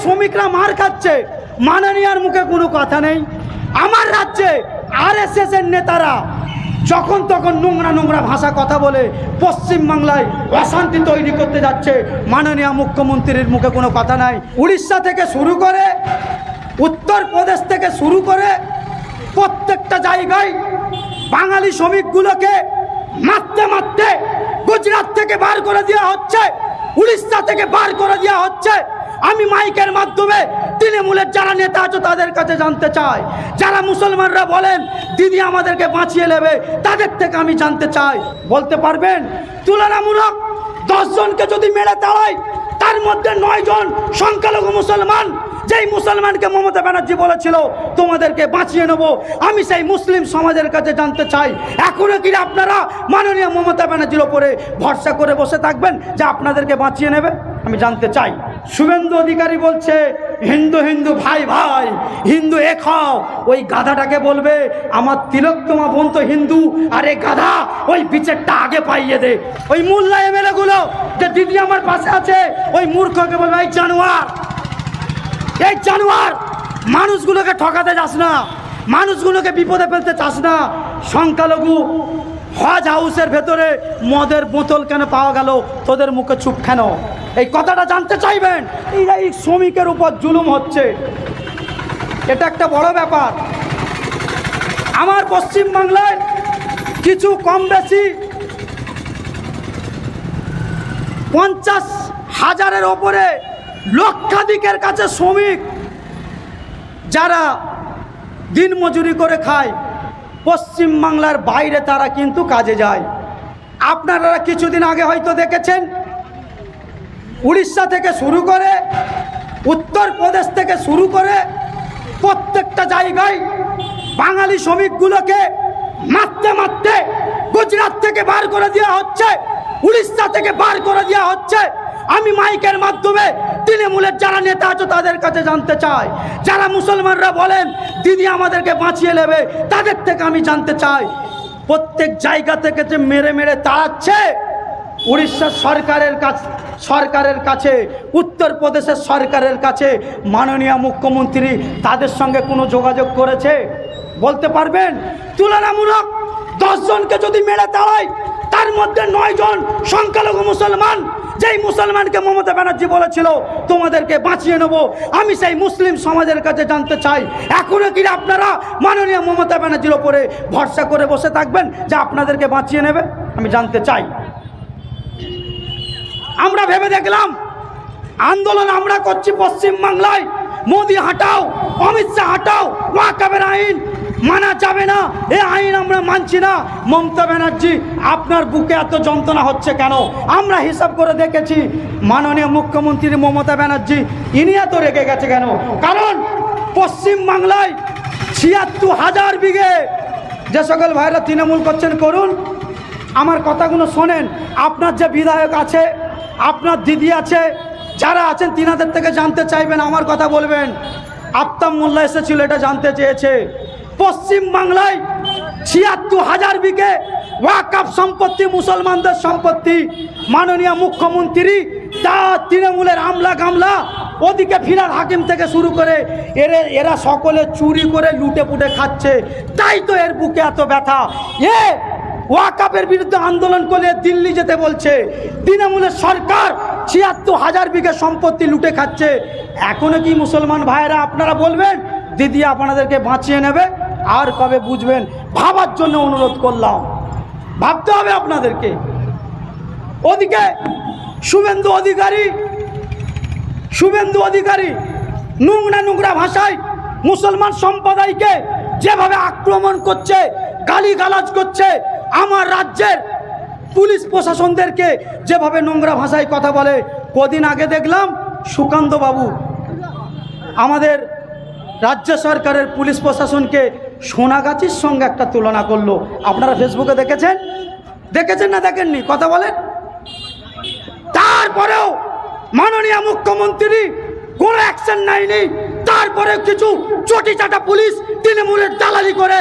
শ্রমিকরা মার খাচ্ছে, মাননীয়ার মুখে কোনো কথা নেই। আমার রাজ্যে আরএসএস এর নেতারা যখন তখন নোংরা নোংরা ভাষা কথা বলে পশ্চিমবাংলায় অশান্তি তৈরি করতে যাচ্ছে, মাননীয় মুখ্যমন্ত্রীর মুখে কোনো কথা নাই। উড়িষ্যা থেকে শুরু করে উত্তরপ্রদেশ থেকে শুরু করে প্রত্যেকটা জায়গায় বাঙালি শ্রমিকগুলোকে মারতে মারতে গুজরাট থেকে বার করে দেওয়া হচ্ছে, উড়িষ্যা থেকে বার করে দেওয়া হচ্ছে। আমি মাইকের মাধ্যমে তৃণমূলের যারা নেতা আছে তাদের কাছে জানতে চাই, যারা মুসলমানরা বলেন দিদি আমাদেরকে বাঁচিয়ে নেবে, তাদের থেকে আমি জানতে চাই, বলতে পারবেন তুলনামূলক 10 জনকে যদি মেরে তাড়াই তার মধ্যে 9 জন সংখ্যালঘু মুসলমান। যেই মুসলমানকে মমতা ব্যানার্জি বলেছিল তোমাদেরকে বাঁচিয়ে নেব, আমি সেই মুসলিম সমাজের কাছে জানতে চাই, এখনো কি আপনারা মাননীয় মমতা ব্যানার্জির ওপরে ভরসা করে বসে থাকবেন যে আপনাদেরকে বাঁচিয়ে নেবে? আমি জানতে চাই। শুভেন্দু অধিকারী বলছে হিন্দু হিন্দু ভাই ভাই, হিন্দু এক হও। ওই গাধাটাকে বলবে আমার তিলোত্তমা বোন তো হিন্দু, আরে গাধা ওই বিচারটা আগে পাইয়ে দে। ওই মোল্লা এমএলএ গুলো যে দিদি আমার পাশে আছে, ওই মূর্খকে বলবে এই জানোয়ার, এই জানোয়ার, মানুষগুলোকে ঠকাতে যাস না, মানুষগুলোকে বিপদে ফেলতে চাস না। সংখ্যালঘু হজ হাউসের ভেতরে মদের বোতল কেন পাওয়া গেল, তোদের মুখে চুপ কেন? এই কথাটা জানতে চাইবেন। এই শ্রমিকের উপর জুলুম হচ্ছে, এটা একটা বড় ব্যাপার। আমার পশ্চিমবাংলায় কিছু কম বেশি 50,000-এর ওপরে লক্ষাধিকের কাছে শ্রমিক যারা দিনমজুরি করে খায়, পশ্চিমবাংলার বাইরে তারা কিন্তু কাজে যায়। আপনারা কিছুদিন আগে হয়তো দেখেছেন উড়িষ্যা থেকে শুরু করে উত্তরপ্রদেশ থেকে শুরু করে প্রত্যেকটা জায়গায় বাঙালি শ্রমিকগুলোকে মারতে মারতে গুজরাট থেকে বার করে দেওয়া হচ্ছে, উড়িষ্যা থেকে বার করে দেওয়া হচ্ছে। আমি মাইকের মাধ্যমে তৃণমূলের যারা নেতা আছে তাদের কাছে জানতে চাই, যারা মুসলমানরা বলেন দিদি আমাদেরকে বাঁচিয়ে নেবে, তাদের থেকে আমি জানতে চাই প্রত্যেক জায়গা থেকে যে মেরে মেরে তাড়াচ্ছে, উড়িষ্যার সরকারের কাছে উত্তরপ্রদেশের সরকারের কাছে মাননীয় মুখ্যমন্ত্রী তাদের সঙ্গে কোনো যোগাযোগ করেছে? বলতে পারবেন তুলনামূলক 10 জনকে যদি মেরে তাড়াই তার মধ্যে 9 জন সংখ্যালঘু মুসলমান। যেই মুসলমানকে মমতা ব্যানার্জি বলেছিল তোমাদেরকে বাঁচিয়ে নেব, আমি সেই মুসলিম সমাজের কাছে জানতে চাই, এখনো কি আপনারা মাননীয় মমতা ব্যানার্জির ওপরে ভরসা করে বসে থাকবেন যে আপনাদেরকে বাঁচিয়ে নেবে? আমি জানতে চাই। আমরা ভেবে দেখলাম আন্দোলন আমরা করছি পশ্চিমবাংলায়, মোদি হাঁটাও, অমিত শাহ হাঁটাও, ওয়াকফের আইন মানা যাবে না, এই আইন আমরা মানছি না। মমতা ব্যানার্জি আপনার বুকে এত যন্ত্রণা হচ্ছে কেন? আমরা হিসাব করে দেখেছি মাননীয় মুখ্যমন্ত্রী মমতা ব্যানার্জি ইনি এত রেগে গেছে কেন? কারণ পশ্চিমবাংলায় ৭৬,০০০ বিঘে, যে সকল ভাইরা তৃণমূল করছেন করুন, আমার কথাগুলো শোনেন। আপনার যে বিধায়ক আছে, আপনার দিদি আছে, যারা আছেন তিনাদের থেকে জানতে চাইবেন, আমার কথা বলবেন। আফতাব মোল্লা এসেছিল, এটা জানতে চেয়েছে। পশ্চিমবাংলায় ৭৬,০০০ বিঘে ওয়াকফ সম্পত্তি মুসলমানদের সম্পত্তি, মাননীয় মুখ্যমন্ত্রী তা তৃণমূলের আমলা গামলা, ওদিকে ফিরাদ হাকিম থেকে শুরু করে এরা সকলে চুরি করে লুটে পুটে খাচ্ছে, তাই তো এর বুকে এত ব্যথা। ওয়াকফের বিরুদ্ধে আন্দোলন করে দিল্লি যেতে বলছে, তৃণমূলের সরকার ৭৬,০০০ বিঘে সম্পত্তি লুটে খাচ্ছে। এখনো কি মুসলমান ভাইয়েরা আপনারা বলবেন দিদি আপনাদেরকে বাঁচিয়ে নেবে? আর কবে বুঝবেন? ভাবার জন্য অনুরোধ করলাম, ভাবতে হবে আপনাদেরকে। ওদিকে শুভেন্দু অধিকারী নোংরা নোংরা ভাষায় মুসলমান সম্প্রদায়কে যেভাবে আক্রমণ করছে, গালিগালাজ করছে, আমার রাজ্যের পুলিশ প্রশাসনদেরকে যেভাবে নোংরা ভাষায় কথা বলে। কদিন আগে দেখলাম সুকান্ত বাবু আমাদের রাজ্য সরকারের পুলিশ প্রশাসনকে সোনাগাছির সঙ্গে একটা তুলনা করলো। আপনারা ফেসবুকে দেখেছেন না দেখেননি? কথা বলেন। তারপরেও মাননীয় মুখ্যমন্ত্রী কোনো অ্যাকশন নেয়নি। তারপরে কিছু চটি চাটা পুলিশ তৃণমূলের দালালি করে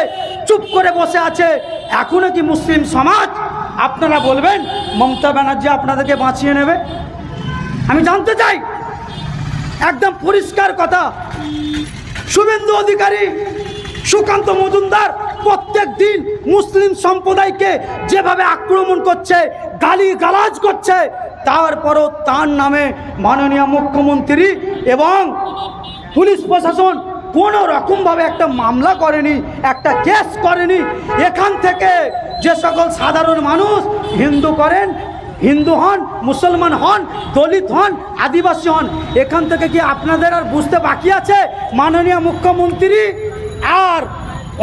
চুপ করে বসে আছে। এখনো কি মুসলিম সমাজ আপনারা বলবেন মমতা ব্যানার্জি আপনাদেরকে বাঁচিয়ে নেবে? আমি জানতে চাই। একদম পরিষ্কার কথা। শুভেন্দু অধিকারী, সুকান্ত মজুমদার প্রত্যেক দিন মুসলিম সম্প্রদায়কে যেভাবে আক্রমণ করছে, গালি গালাজ করছে, তারপরও তার নামে মাননীয় মুখ্যমন্ত্রী এবং পুলিশ প্রশাসন কোনো রকমভাবে একটা মামলা করেনি, একটা কেস করেনি। এখান থেকে যে সকল সাধারণ মানুষ হিন্দু করেন, হিন্দু হন, মুসলমান হন, দলিত হন, আদিবাসী হন, এখান থেকে কি আপনাদের আর বুঝতে বাকি আছে? মাননীয় মুখ্যমন্ত্রী আর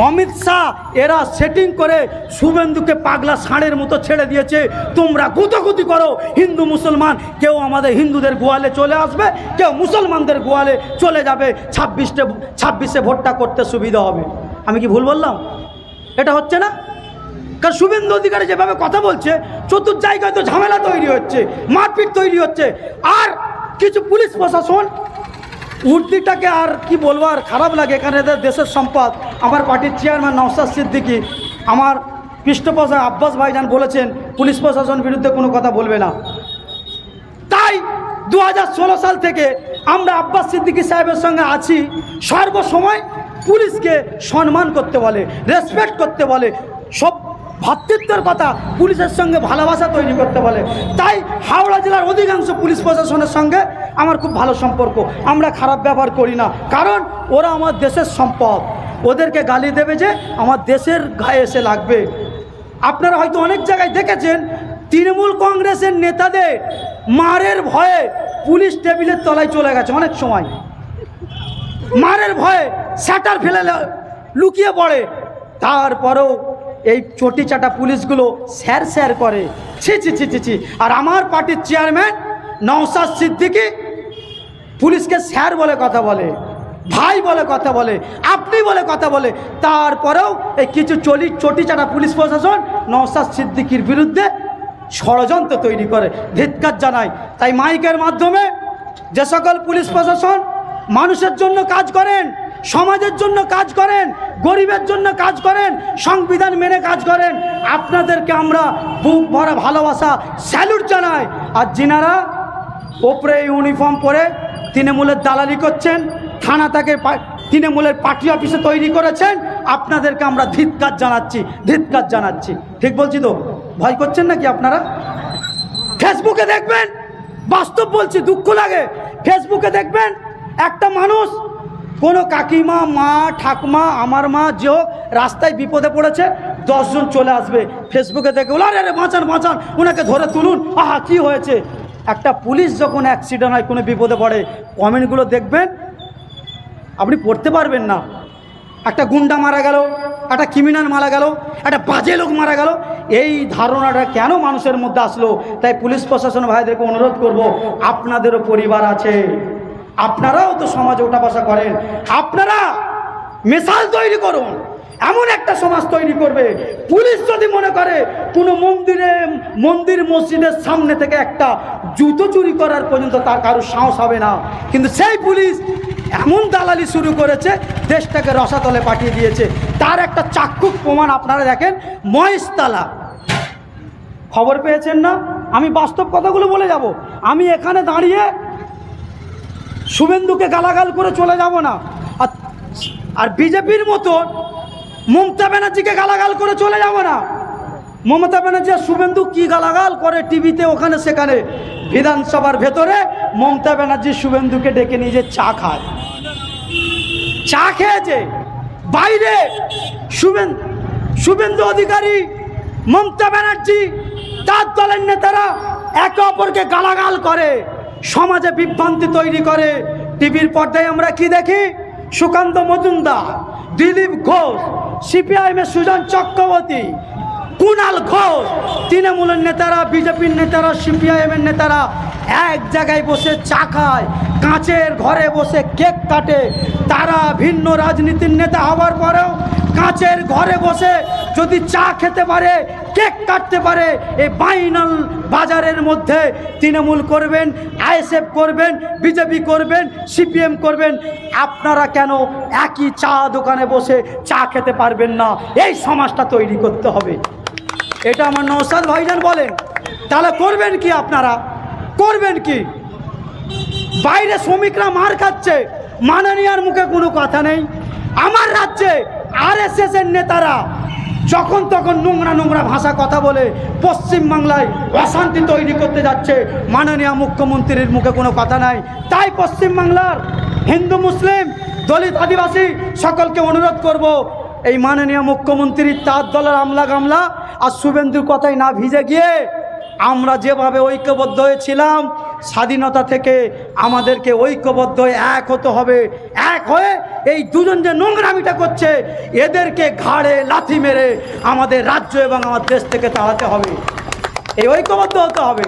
অমিত শাহ এরা সেটিং করে শুভেন্দুকে পাগলা ষাঁড়ের মতো ছেড়ে দিয়েছে। তোমরা গুতগুতি করো, হিন্দু মুসলমান, কেউ আমাদের হিন্দুদের গোয়ালে চলে আসবে, কেউ মুসলমানদের গোয়ালে চলে যাবে, 26শে ভোটটা করতে সুবিধা হবে। আমি কি ভুল বললাম? এটা হচ্ছে না? কারণ শুভেন্দু অধিকারী যেভাবে কথা বলছে, চতুর্থ জায়গায় তো ঝামেলা তৈরি হচ্ছে, মারপিট তৈরি হচ্ছে। আর কিছু পুলিশ প্রশাসন উর্দিটাকে আর কি বলবো, আর খারাপ লাগে। এখানে এদের দেশের সম্পদ। আমার পার্টির চেয়ারম্যান নওশাদ সিদ্দিকী, আমার পৃষ্ঠপোষক আব্বাস ভাইজান বলেছেন পুলিশ প্রশাসন বিরুদ্ধে কোনো কথা বলবে না। তাই 2016 সাল থেকে আমরা আব্বাস সিদ্দিকী সাহেবের সঙ্গে আছি। সর্বসময় পুলিশকে সম্মান করতে বলে, রেসপেক্ট করতে বলে, সব ভ্রাতৃত্বের কথা, পুলিশের সঙ্গে ভালোবাসা তৈরি করতে বলে। তাই হাওড়া জেলার অধিকাংশ পুলিশ প্রশাসনের সঙ্গে আমার খুব ভালো সম্পর্ক। আমরা খারাপ ব্যবহার করি না, কারণ ওরা আমার দেশের সম্পদ। ওদেরকে গালি দেবে যে আমার দেশের গায়ে এসে লাগবে। আপনারা হয়তো অনেক জায়গায় দেখেছেন তৃণমূল কংগ্রেসের নেতাদের মারের ভয়ে পুলিশ টেবিলের তলায় চলে গেছে। অনেক সময় মারের ভয়ে শাটার ফেলে লুকিয়ে পড়ে, তারপরেও এই চটি চাটা পুলিশগুলো স্যার স্যার করে। ছি ছি ছি ছি ছি। আর আমার পার্টির চেয়ারম্যান নওশাদ সিদ্দিকী পুলিশকে স্যার বলে কথা বলে, ভাই বলে কথা বলে, আপনি বলে কথা বলে। তারপরেও এই কিছু চটি চাটা পুলিশ প্রশাসন নওশাদ সিদ্দিকীর বিরুদ্ধে ষড়যন্ত্র তৈরি করে। ধিক্কার জানাই। তাই মাইকের মাধ্যমে যে সকল পুলিশ প্রশাসন মানুষের জন্য কাজ করেন, সমাজের জন্য কাজ করেন, গরিবের জন্য কাজ করেন, সংবিধান মেনে কাজ করেন, আপনাদেরকে আমরা বুক ভরা ভালোবাসা স্যালুট জানাই। আর যিনারা ওপরে ইউনিফর্ম পরে তৃণমূলের দালালি করছেন, থানা থেকে তৃণমূলের পার্টি অফিসে তৈরি করেছেন, আপনাদেরকে আমরা ধিক্কার জানাচ্ছি, ধিক্কার জানাচ্ছি। ঠিক বলছি তো? ভয় করছেন নাকি আপনারা? ফেসবুকে দেখবেন, বাস্তব বলছি, দুঃখ লাগে, ফেসবুকে দেখবেন একটা মানুষ, কোনো কাকিমা, মা, ঠাকুমা, আমার মা যে হোক, রাস্তায় বিপদে পড়েছে, 10 জন চলে আসবে, ফেসবুকে দেখে বলো আরে বাঁচান বাঁচান, ওনাকে ধরে তুলুন, আহা কি হয়েছে। একটা পুলিশ যখন অ্যাক্সিডেন্ট হয়, কোনো বিপদে পড়ে, কমেন্টগুলো দেখবেন, আপনি পড়তে পারবেন না। একটা গুন্ডা মারা গেল, একটা ক্রিমিনাল মারা গেল, একটা বাজে লোক মারা গেল, এই ধারণাটা কেন মানুষের মধ্যে আসলো? তাই পুলিশ প্রশাসন ভাইদেরকে অনুরোধ করব, আপনাদেরও পরিবার আছে, আপনারাও তো সমাজে ওঠা বসা করেন, আপনারা মিসাল তৈরি করুন, এমন একটা সমাজ তৈরি করবে। পুলিশ যদি মনে করে কোনো মন্দির মসজিদের সামনে থেকে একটা জুতো চুরি করার পর্যন্ত তার কারোর সাহস হবে না, কিন্তু সেই পুলিশ এমন দালালি শুরু করেছে, দেশটাকে রসাতলে পাঠিয়ে দিয়েছে। তার একটা চাক্ষুষ প্রমাণ আপনারা দেখেন, মহেশতলা। খবর পেয়েছেন না? আমি বাস্তব কথাগুলো বলে যাব। আমি এখানে দাঁড়িয়ে শুভেন্দুকে গালাগাল করে চলে যাব না, আর বিজেপির মতো মমতা ব্যানার্জিকে গালাগাল করে চলে যাব না। মমতা ব্যানার্জি আর শুভেন্দু কি গালাগাল করে টিভিতে, ওখানে সেখানে। বিধানসভার ভেতরে মমতা ব্যানার্জি শুভেন্দুকে ডেকে নিয়ে যে চা খায়, চা খেয়েছে। বাইরে শুভেন্দু অধিকারী, মমতা ব্যানার্জি, তার দলের নেতারা একে অপরকে গালাগাল করে, সমাজে বিভ্রান্তি তৈরি করে। টিভির পর্দায় আমরা কি দেখি? সুকান্ত মজুমদার, দিলীপ ঘোষ, সিপিআইএমের সুজন চক্রবর্তী, কুণাল ঘোষ, তৃণমূলের নেতারা, বিজেপির নেতারা, সিপিআইএমের নেতারা এক জায়গায় বসে চা খায়, কাঁচের ঘরে বসে কেক কাটে। তারা ভিন্ন রাজনীতির নেতা হওয়ার পরেও কাঁচের ঘরে বসে যদি চা খেতে পারে, কেক কাটতে পারে, এই বাইনাল বাজারের মধ্যে তৃণমূল করবেন, আইএসএফ করবেন, বিজেপি করবেন, সিপিএম করবেন, আপনারা কেন একই চা দোকানে বসে চা খেতে পারবেন না? এই সমাজটা তৈরি করতে হবে। এটা আমার নওশাদ ভাইজান বলেন। তাহলে করবেন কি? আপনারা করবেন কি? বাইরে শ্রমিকরা মার খাচ্ছে, মাননীয়ার মুখে কোনো কথা নেই। আমার রাজ্যে আরএসএস এর নেতারা যখন তখন নোংরা নোংরা ভাষা কথা বলে পশ্চিমবাংলায় অশান্তি তৈরি করতে যাচ্ছে, মাননীয় মুখ্যমন্ত্রীর মুখে কোনো কথা নাই। তাই পশ্চিমবাংলার হিন্দু মুসলিম দলিত আদিবাসী সকলকে অনুরোধ করব, এই মাননীয় মুখ্যমন্ত্রীর তার দলের আমলা গামলা আর শুভেন্দুর কথায় না ভিজে গিয়ে আমরা যেভাবে ঐক্যবদ্ধ হয়েছিলাম স্বাধীনতা থেকে, আমাদেরকে ঐক্যবদ্ধ হয়ে এক হতে হবে। এক হয়ে এই দুজন যে নোংরামিটা করছে এদেরকে ঘাড়ে লাথি মেরে আমাদের রাজ্য এবং আমার দেশ থেকে তাড়াতে হবে। এই ঐক্যবদ্ধ হতে হবে।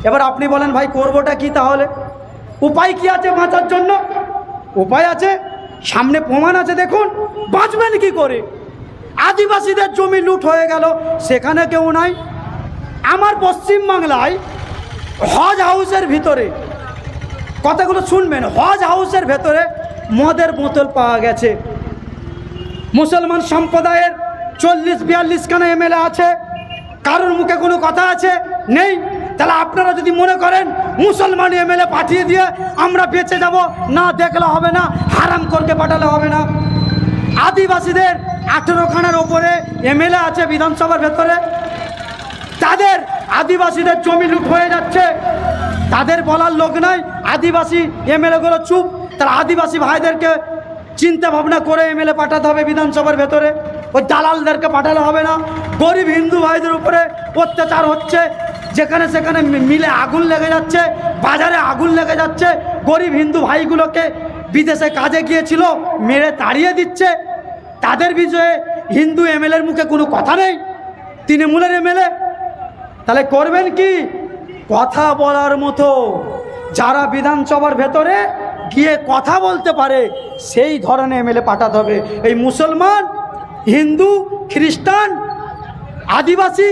এবার আপনি বলেন ভাই করবোটা কি? তাহলে উপায় কি আছে বাঁচার জন্য? উপায় আছে, সামনে প্রমাণ আছে। দেখুন বাঁচবেন কি করে? আদিবাসীদের জমি লুট হয়ে গেল, সেখানে কেউ নাই। আমার পশ্চিমবাংলায় হজ হাউসের ভিতরে, কথাগুলো শুনবেন, হজ হাউসের ভেতরে মদের বোতল পাওয়া গেছে। মুসলমান সম্প্রদায়ের 40-42 খানা এমএলএ আছে, কারোর মুখে কোনো কথা আছে? নেই। তাহলে আপনারা যদি মনে করেন মুসলমান এমএলএ পাঠিয়ে দিয়ে আমরা বেঁচে যাব, না দেখলে হবে না, হারাম করকে পাঠালে হবে না। আদিবাসীদের 18 খানার ওপরে এমএলএ আছে বিধানসভার ভেতরে, তাদের আদিবাসীদের জমি লুট হয়ে যাচ্ছে, তাদের বলার লোক নাই। আদিবাসী এমএলএগুলো চুপ। তার আদিবাসী ভাইদেরকে চিন্তা ভাবনা করে এমএলএ পাঠাতে হবে বিধানসভার ভেতরে, ওই দালালদেরকে পাঠালে হবে না। গরিব হিন্দু ভাইদের উপরে অত্যাচার হচ্ছে, যেখানে সেখানে মিলে আগুন লেগে যাচ্ছে, বাজারে আগুন লেগে যাচ্ছে। গরিব হিন্দু ভাইগুলোকে বিদেশে কাজে গিয়েছিল মেরে তাড়িয়ে দিচ্ছে। তাদের বিষয়ে হিন্দু এমএলএর মুখে কোনো কথা নেই, তৃণমূলের এমএলএ। তাহলে করবেন কি? কথা বলার মতো যারা বিধানসভার ভেতরে গিয়ে কথা বলতে পারে সেই ধরনের এমএলএ পাঠাতে হবে। এই মুসলমান, হিন্দু, খ্রিস্টান, আদিবাসী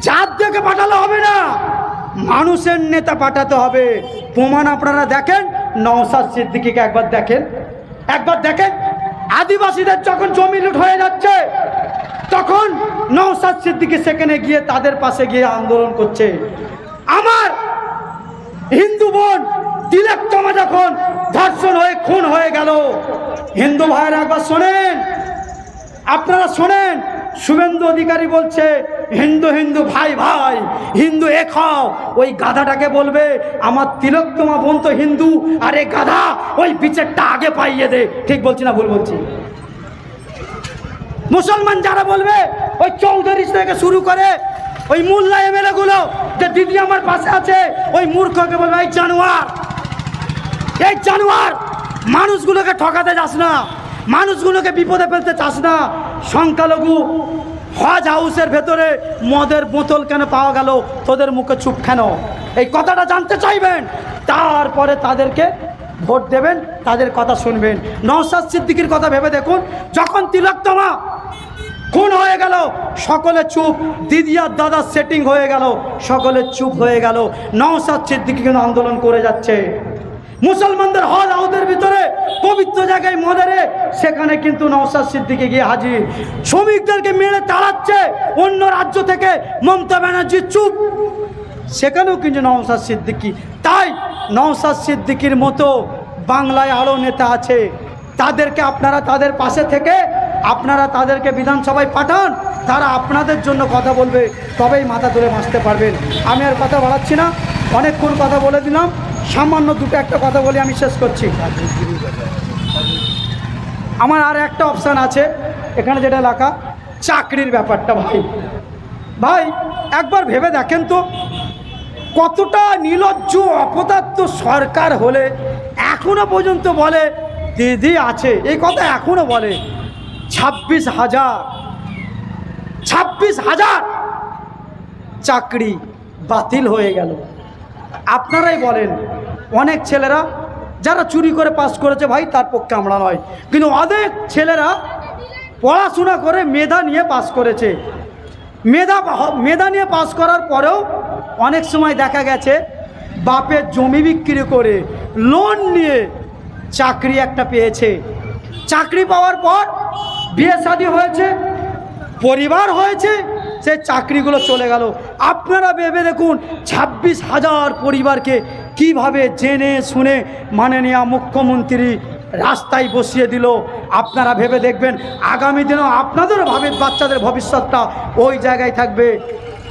জাত দেখে পাঠালে হবে না, মানুষের নেতা পাঠাতে হবে। প্রমাণ আপনারা দেখেন, নওশাদ সিদ্দিকীকে একবার দেখেন, একবার দেখেন। আদিবাসীদের যখন জমি লুট হয়ে যাচ্ছে তখন নওশাদ সিদ্দিকী সেখানে গিয়ে তাদের পাশে গিয়ে আন্দোলন করছে। আমার হিন্দু বোন তিলোত্তমা যখন ধর্ষণ হয়ে খুন হয়ে গেল, হিন্দু ভাইয়েরা একবার শোনেন, আপনারা শোনেন, শুভেন্দু অধিকারী বলছে হিন্দু হিন্দু ভাই ভাই, হিন্দু এক হও। ওই গাধাটাকে বলবে আমার তিলোত্তমা বোন তো হিন্দু, আরে গাধা ওই বিচারটা আগে পাইয়ে দে। ঠিক বলছি না ভুল বলছি? মুসলমান যারা বলবে, ওই চৌধুরী থেকে শুরু করে ওই মোল্লা এমএলএ গুলো যে দিদি আমার পাশে আছে, ওই মূর্খকে বলবে এই জানোয়ার, এই জানোয়ার, মানুষগুলোকে ঠকাতে যাস না, মানুষগুলোকে বিপদে ফেলতে চাস না। সংখ্যালঘু হজ হাউসের ভেতরে মদের বোতল কেন পাওয়া গেল, তোদের মুখে চুপ কেন? এই কথাটা জানতে চাইবেন, তারপরে তাদেরকে ভোট দেবেন, তাদের কথা শুনবেন। নওশাদ সিদ্দিকীর কথা ভেবে দেখুন, যখন তিলোত্তমা খুন হয়ে গেল সকলে চুপ, দিদি আর দাদার সেটিং হয়ে গেল, সকলে চুপ হয়ে গেল। নওশাদ সিদ্দিকী কিন্তু আন্দোলন করে যাচ্ছে। মুসলমানদের হজ হাউসের ভিতরে পবিত্র জায়গায় মদেরে, সেখানে কিন্তু নওশাদ সিদ্দিকী গিয়ে হাজির। শ্রমিকদেরকে মেরে তাড়াচ্ছে অন্য রাজ্য থেকে মমতা ব্যানার্জি, চুপ, সেখানেও কিন্তু নওশাদ সিদ্দিকী। তাই নওশাদ সিদ্দিকীর মতো বাংলায় আরও নেতা আছে, তাদেরকে আপনারা তাদের পাশে থেকে আপনারা তাদেরকে বিধানসভায় পাঠান, তারা আপনাদের জন্য কথা বলবে, তবেই মাথা তুলে বাঁচতে পারবেন। আমি আর কথা বাড়াচ্ছি না, অনেকক্ষণ কথা বলে দিলাম, সামান্য দুটো একটা কথা বলে আমি শেষ করছি। আমার আর একটা অপশান আছে এখানে যেটা লেখা, চাকরির ব্যাপারটা। ভাই ভাই একবার ভেবে দেখেন তো, কতটা নির্লজ্জ অপদার্থ সরকার হলে এখনো পর্যন্ত বলে দিদি আছে, এই কথা এখনো বলে। 26,000 চাকরি বাতিল হয়ে গেল। আপনারাই বলেন, অনেক ছেলেরা যারা চুরি করে পাস করেছে ভাই, তার পক্ষে আমরা নয়, কিন্তু অনেক ছেলেরা পড়াশোনা করে মেধা নিয়ে পাস করেছে। মেধা নিয়ে পাস করার পরেও অনেক সময় দেখা গেছে বাপের জমি বিক্রি করে লোন নিয়ে চাকরি একটা পেয়েছে। চাকরি পাওয়ার পর বিয়ে শাদী হয়েছে, পরিবার হয়েছে, সেই চাকরিগুলো চলে গেল। আপনারা ভেবে দেখুন 26,000 পরিবারকে কিভাবে জেনে শুনে মাননীয় মুখ্যমন্ত্রী রাস্তায় বসিয়ে দিল। আপনারা ভেবে দেখবেন আগামী দিনেও আপনাদের বাচ্চাদের ভবিষ্যৎটা ওই জায়গায় থাকবে।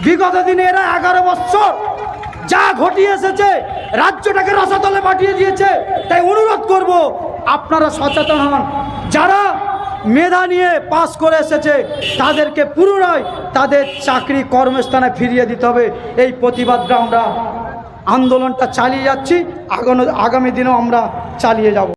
বিগত দিনে এরা 11 বছর যা ঘটিয়ে এসেছে, রাজ্যটাকে রসাতলে পাঠিয়ে দিয়েছে। তাই অনুরোধ করব আপনারা সচেতন হন। যারা মেধা নিয়ে পাস করে এসেছে তাদেরকে পুনরায় তাদের চাকরি কর্মস্থানে ফিরিয়ে দিতে হবে। এই প্রতিবাদটা আমরা আন্দোলনটা চালিয়ে যাচ্ছি, আগামী দিনেও আমরা চালিয়ে যাব।